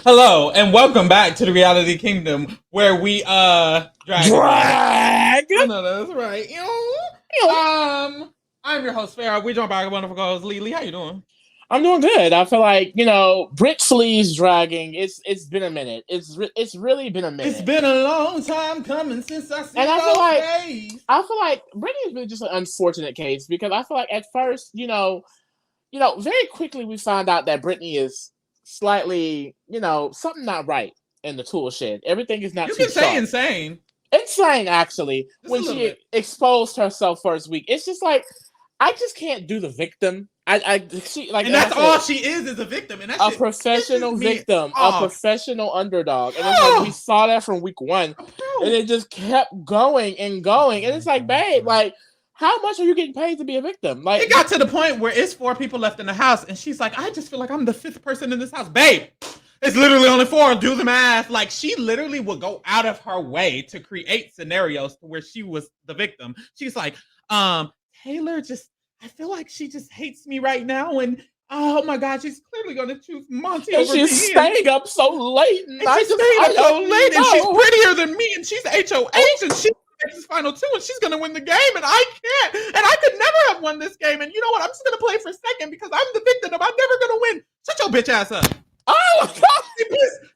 Hello and welcome back to the Reality Kingdom, where we drag. I know that's right. I'm your host Farrah. We joined by our wonderful co-host Lee. How you doing? I'm doing good. I feel like Brittflea's dragging. It's been a minute. It's really been a It's minute. been a long time coming since I seen And I feel your like face. Brittany's been just an unfortunate case because I feel like at first, very quickly we found out that Brittany is slightly, something not right in the tool shed. Everything is not You too can say sharp. insane. Insane, actually, Just a when little she bit. exposed herself first week. It's just like I just can't do the victim. She like And like I that's said, all she is a victim. And that a shit pisses professional me victim, a off. professional underdog. And it's like we saw that from week one. And it just kept going and going. And it's like, babe, like, how much are you getting paid to be a victim? Like, it got to the point where it's 4 people left in the house, and she's like, I just feel like I'm the 5th person in this house. Babe, it's literally only 4. Do the math. Like, she literally would go out of her way to create scenarios to where she was the victim. She's like, Taylor just, I feel like she just hates me right now, and oh my God, she's clearly going to choose Monty and over me. she's staying up so late. And she's staying up so late, and she's prettier than me, and she's HOH, and she's final 2, and she's gonna win the game, and I can't, and I could never have won this game. And you know what? I'm just gonna play for second because I'm the victim. I'm never gonna win. Shut your bitch ass up. Oh my God.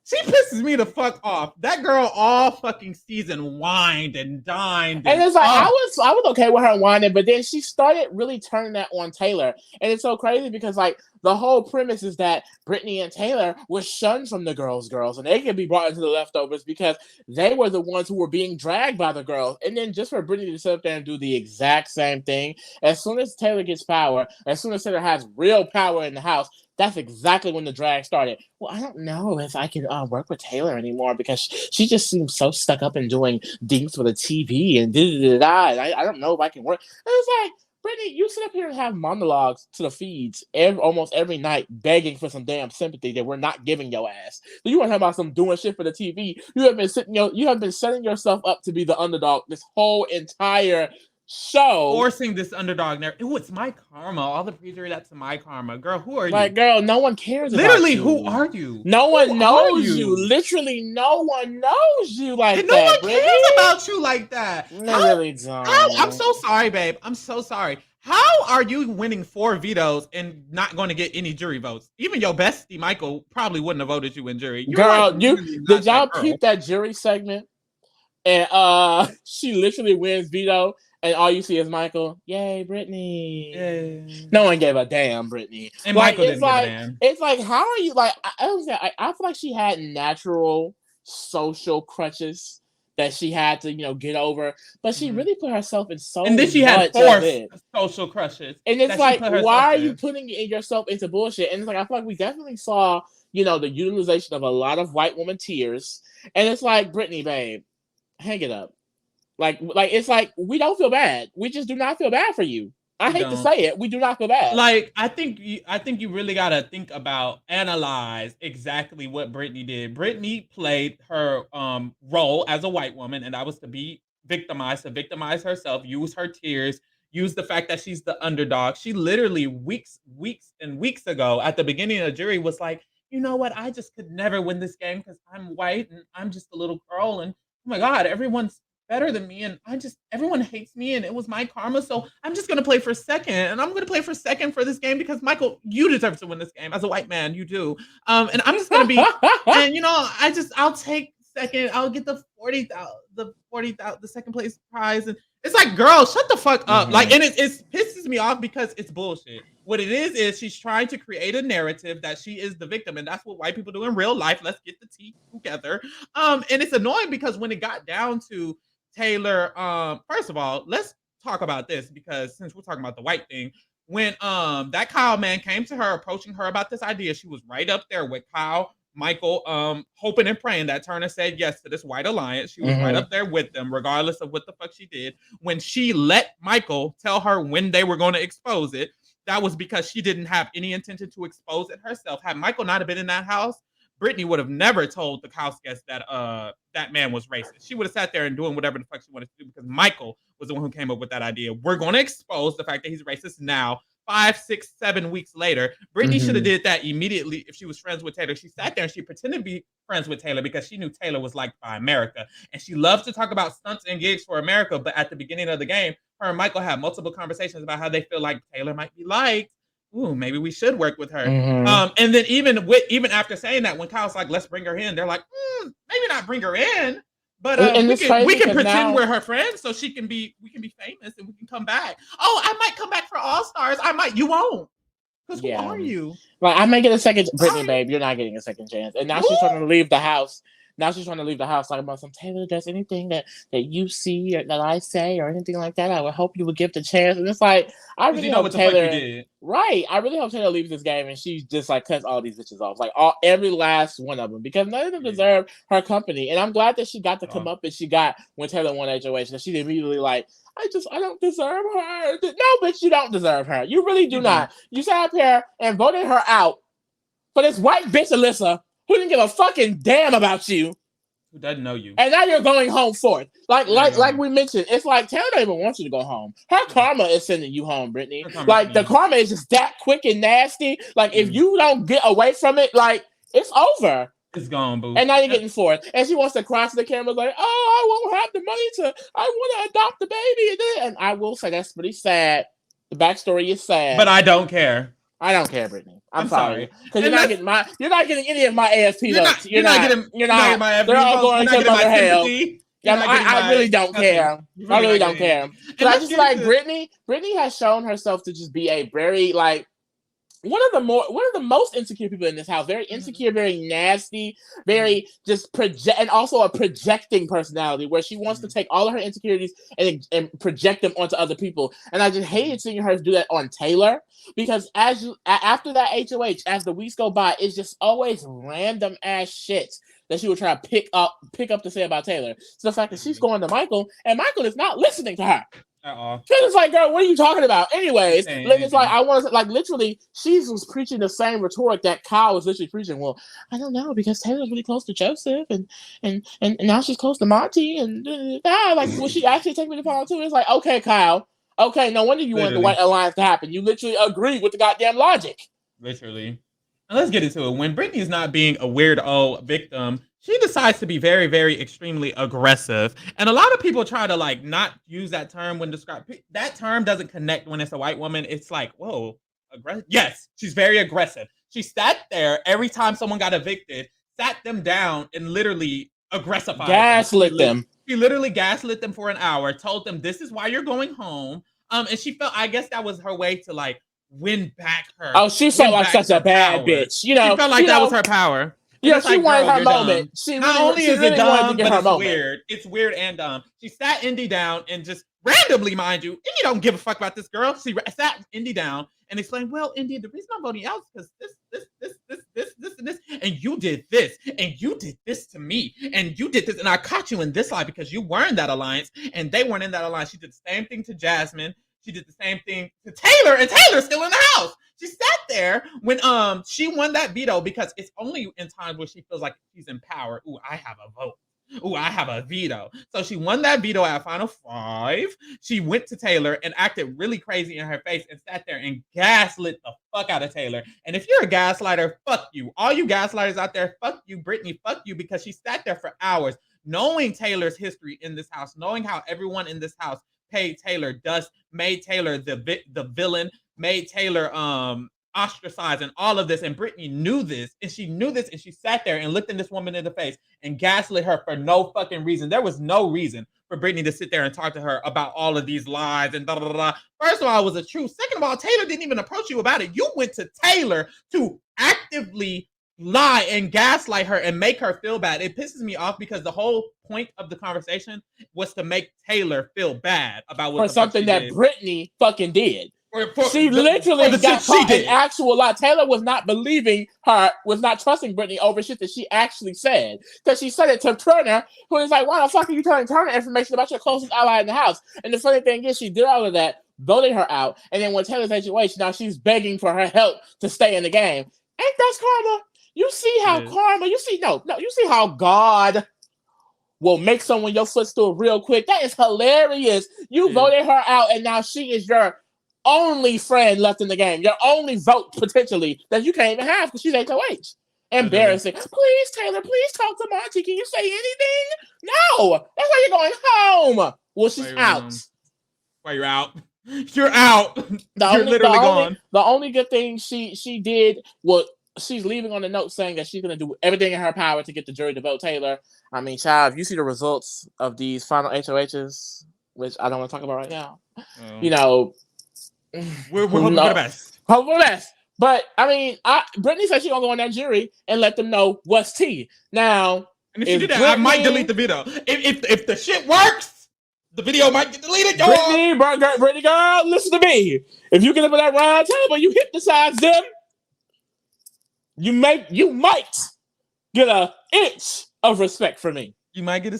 She pisses me the fuck off. That girl all fucking season whined and dined. And it's like I was okay with her whining, but then she started really turning that on Taylor. And it's so crazy because like the whole premise is that Brittany and Taylor were shunned from the girls, and they can be brought into the leftovers because they were the ones who were being dragged by the girls. And then just for Brittany to sit up there and do the exact same thing, as soon as Taylor gets power, as soon as Taylor has real power in the house, that's exactly when the drag started. Well, I don't know if I can work with Taylor anymore because she just seems so stuck up in doing things for the TV and da-da-da-da. I don't know if I can work. And it's like, Brittany, you sit up here and have monologues to the feeds almost every night begging for some damn sympathy that we're not giving your ass. So you want to talk about some doing shit for the TV. You have been setting yourself up to be the underdog this whole entire show. Forcing this underdog narrative. Ooh, it's my karma. All the praise that's my karma. Girl, who are you? Like, girl, no one cares literally, about you. who are you? No one knows you. Literally, no one knows you like and that. No one Brittany. cares about you like that. They really don't. I'm so sorry, babe. I'm so sorry. How are you winning 4 vetoes and not going to get any jury votes? Even your bestie, Michael, probably wouldn't have voted you in jury. Girl, did y'all peep that jury segment? And she literally wins veto. And all you see is Michael. Yay, Brittany. Yay. No one gave a damn, Brittany. And Michael didn't give a damn. It's like, how are you like? I feel like she had natural social crutches that she had to, get over, but she really put herself in so. And then she had forced social crushes. And it's like, why are you putting yourself into bullshit? And it's like, I feel like we definitely saw, the utilization of a lot of white woman tears. And it's like, Brittany, babe, hang it up. Like it's like we don't feel bad. We just do not feel bad for you. I hate to say it. We do not feel bad. Like I think you really gotta think about, analyze exactly what Brittany did. Brittany played her role as a white woman, and that was to be victimized, to victimize herself, use her tears, use the fact that she's the underdog. She literally weeks ago at the beginning of the jury was like, you know what? I just could never win this game because I'm white and I'm just a little girl, and oh my God, everyone's better than me, and everyone hates me, and it was my karma, so I'm just gonna play for second, and I'm gonna play for second for this game because Michael, you deserve to win this game as a white man, you do, and I'm just gonna be, and I'll take second, I'll get the 40,000, the second place prize, and it's like, girl, shut the fuck up, like, and it pisses me off because it's bullshit. What it is she's trying to create a narrative that she is the victim, and that's what white people do in real life. Let's get the tea together, and it's annoying because when it got down to Taylor, first of all, let's talk about this because since we're talking about the white thing, when that Kyle man came to her approaching her about this idea, she was right up there with Kyle, Michael, hoping and praying that Turner said yes to this white alliance. She was right up there with them, regardless of what the fuck she did. When she let Michael tell her when they were going to expose it, that was because she didn't have any intention to expose it herself. Had Michael not have been in that house, Brittany would have never told the house guest that that man was racist. She would have sat there and doing whatever the fuck she wanted to do because Michael was the one who came up with that idea. We're going to expose the fact that he's racist now. 5, 6, 7 weeks later. Brittany should have did that immediately if she was friends with Taylor. She sat there and she pretended to be friends with Taylor because she knew Taylor was liked by America. And she loves to talk about stunts and gigs for America, but at the beginning of the game, her and Michael had multiple conversations about how they feel like Taylor might be liked. Ooh, maybe we should work with her. And then even after saying that, when Kyle's like, let's bring her in, they're like, maybe not bring her in, but we can pretend we're her friends so we can be famous and we can come back. Oh, I might come back for All Stars. You won't. Because who are you? Like, I might get a second, Brittany, babe. You're not getting a second chance. And now she's trying to leave the house. Talking about some Taylor does anything that you see or that I say or anything like that. I would hope you would give the chance. And it's like, I really hope Taylor. Right. I really hope Taylor leaves this game and she just like cuts all these bitches off. Like every last one of them. Because none of them deserve her company. And I'm glad that she got the comeuppance she got when Taylor won HOH. And she immediately like, I don't deserve her. No, bitch, you don't deserve her. You really do not. You sat up here and voted her out for this white bitch, Alyssa, who didn't give a fucking damn about you. Who doesn't know you. And now you're going home fourth. Like we mentioned, it's like Taylor don't even want you to go home. Her karma is sending you home, Brittany. Like the karma is just that quick and nasty. Like if you don't get away from it, like it's over. It's gone, boo. And now you're getting fourth. And she wants to cross the camera like, I won't have the money I want to adopt the baby. And I will say that's pretty sad. The backstory is sad. But I don't care. I don't care, Brittany. I'm sorry. Because you're not getting any of my AFP votes. You're not getting my AFP. They're all going to Mother Hell. Yeah, I really don't care. I really don't care. But I just like Brittany. Brittany has shown herself to just be a very like one of the most insecure people in this house. Very insecure, very nasty, very just project, and also a projecting personality where she wants to take all of her insecurities and project them onto other people. And I just hated seeing her do that on Taylor because after that HOH, as the weeks go by, it's just always random ass shit that she would try to pick up to say about Taylor. So the fact that she's going to Michael and Michael is not listening to her. Because it's like, girl, what are you talking about? Anyways, it's like I want to like literally, she was preaching the same rhetoric that Kyle was literally preaching. Well, I don't know because Taylor's really close to Joseph, and now she's close to Monty, and like will she actually take me to Paul too? It's like, okay, Kyle, okay, no wonder you wanted the White Alliance to happen. You literally agreed with the goddamn logic. Literally. And let's get into it. When Brittany's not being a weirdo victim, she decides to be very, very extremely aggressive. And a lot of people try to like not use that term when described. That term doesn't connect when it's a white woman. It's like, whoa, aggressive. Yes, she's very aggressive. She sat there every time someone got evicted, sat them down and literally aggressified gaslit them. She literally gaslit them for an hour, told them this is why you're going home. And she felt, I guess that was her way to like win back her. Oh, she felt like such a bad bitch. You know, she felt like that was her power. Yeah, she wanted her moment. Not only is it dumb, but it's weird. It's weird and dumb. She sat Indy down and just randomly, mind you, Indy don't give a fuck about this girl. She sat Indy down and explained, well, Indy, the reason I'm voting out is because this, and you did this, and you did this to me, and you did this, and I caught you in this lie because you were in that alliance, and they weren't in that alliance. She did the same thing to Jasmine. She did the same thing to Taylor, and Taylor's still in the house. She sat there when she won that veto because it's only in times where she feels like she's in power. Ooh, I have a vote. Ooh, I have a veto. So she won that veto at Final 5. She went to Taylor and acted really crazy in her face and sat there and gaslit the fuck out of Taylor. And if you're a gaslighter, fuck you. All you gaslighters out there, fuck you, Brittany, fuck you, because she sat there for hours knowing Taylor's history in this house, knowing how everyone in this house paid Taylor dust, made Taylor the villain, made Taylor ostracized and all of this. And Brittany knew this, and she sat there and looked in this woman in the face and gaslit her for no fucking reason. There was no reason for Brittany to sit there and talk to her about all of these lies and blah, blah, blah. First of all, it was a truth. Second of all, Taylor didn't even approach you about it. You went to Taylor to actively lie and gaslight her and make her feel bad. It pisses me off because the whole point of the conversation was to make Taylor feel bad about what for something that Brittany fucking did. She literally got caught in actual lie. Taylor was not believing her, was not trusting Brittany over shit that she actually said. Because she said it to Turner, who was like, why the fuck are you telling Turner information about your closest ally in the house? And the funny thing is, she did all of that, voted her out, and then when Taylor's HOH, now she's begging for her help to stay in the game. Ain't that karma? You see how karma, you see how God will make someone your footstool real quick. That is hilarious. You voted her out, and now she is your only friend left in the game, your only vote potentially that you can't even have because she's HOH. Embarrassing. Please, Taylor, please talk to Monty. Can you say anything? No. That's why you're going home. Well, she's out. Why you're out? You're out. You're literally gone. The only good thing she did was she's leaving on a note saying that she's going to do everything in her power to get the jury to vote Taylor. I mean, child, if you see the results of these final HOHs, which I don't want to talk about right now, you know, we're hoping for the best. Hope for the best. But I mean, Brittany said she's gonna go on that jury and let them know what's tea. Now, and if she did that, Brittany, I might delete the video. If the shit works, the video might get deleted. Brittany girl, listen to me. If you get up at that round table, you hypnotize them, you might get an inch of respect from me. You might get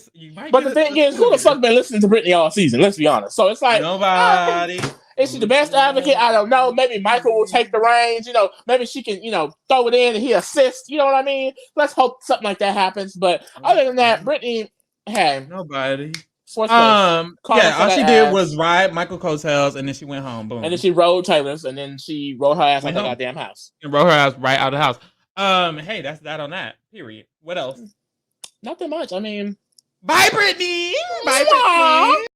But the thing is, who the fuck been listening to Brittany all season? Let's be honest. So it's like nobody. Is she the best advocate? I don't know. Maybe Michael will take the reins. Maybe she can, throw it in and he assists. You know what I mean? Let's hope something like that happens. But other than that, Brittany, hey, nobody. All she did was ride Michael coattails, and then she went home. Boom. And then she rode Taylor's, and then she rode her ass out the goddamn house. And rode her ass right out of the house. Hey, that's that on that. Period. What else? Nothing much. I mean, bye, Brittany. Bye, Brittany.